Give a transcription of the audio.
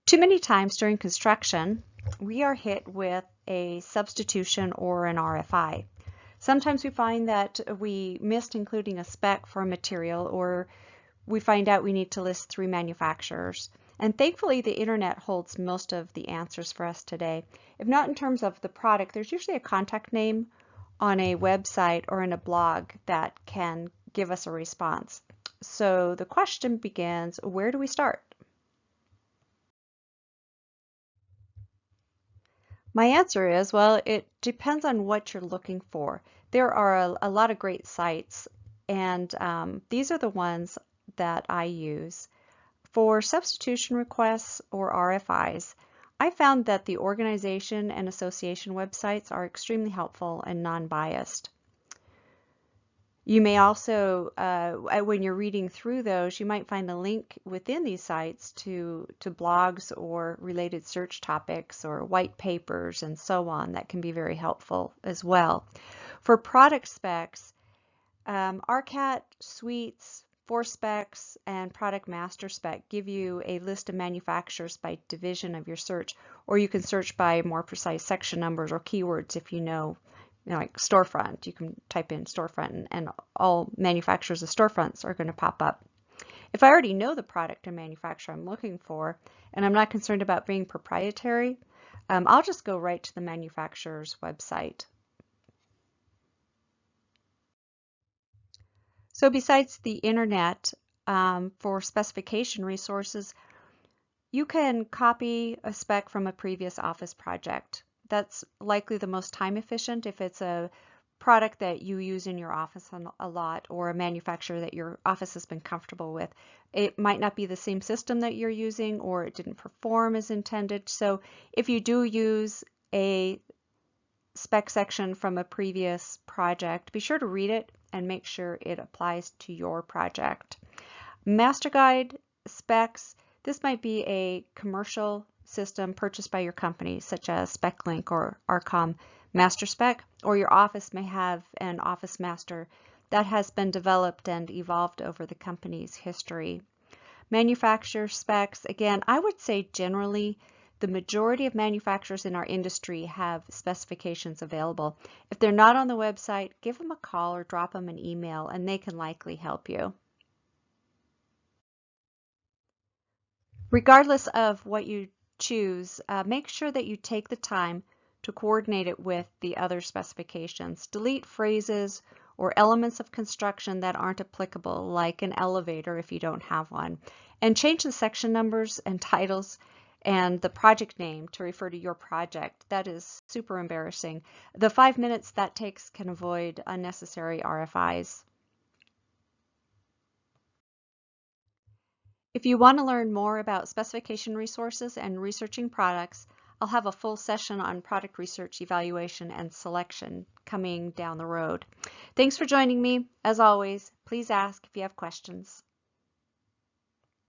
Too many times during construction, we are hit with a substitution or an RFI. Sometimes we find that we missed including a spec for a material, or we find out we need to list 3 manufacturers. And thankfully, the internet holds most of the answers for us today. If not in terms of the product, there's usually a contact name on a website or in a blog that can give us a response. So the question begins, where do we start? My answer is, well, it depends on what you're looking for. There are a lot of great sites, and these are the ones that I use. For substitution requests or RFIs, I found that the organization and association websites are extremely helpful and non-biased. You may also, when you're reading through those, you might find a link within these sites to blogs or related search topics or white papers and so on that can be very helpful as well. For product specs, RCAT, Suites, Force Specs, and Product Master Spec give you a list of manufacturers by division of your search, or you can search by more precise section numbers or keywords if you know, like storefront. You can type in storefront and all manufacturers of storefronts are going to pop up. If I already know the product or manufacturer I'm looking for, and I'm not concerned about being proprietary, I'll just go right to the manufacturer's website. So besides the internet, for specification resources, you can copy a spec from a previous office project. That's likely the most time efficient if it's a product that you use in your office a lot, or a manufacturer that your office has been comfortable with. It might not be the same system that you're using, or it didn't perform as intended. So if you do use a spec section from a previous project, be sure to read it and make sure it applies to your project. Master guide specs, this might be a commercial system purchased by your company, such as SpecLink or Arcom Master Spec, or your office may have an Office Master that has been developed and evolved over the company's history. Manufacturer specs, again, I would say generally the majority of manufacturers in our industry have specifications available. If they're not on the website, give them a call or drop them an email and they can likely help you. Regardless of what you choose, make sure that you take the time to coordinate it with the other specifications. Delete phrases or elements of construction that aren't applicable, like an elevator if you don't have one. And change the section numbers and titles and the project name to refer to your project. That is super embarrassing. The 5 minutes that takes can avoid unnecessary RFIs. If you want to learn more about specification resources and researching products, I'll have a full session on product research, evaluation, and selection coming down the road. Thanks for joining me. As always, please ask if you have questions.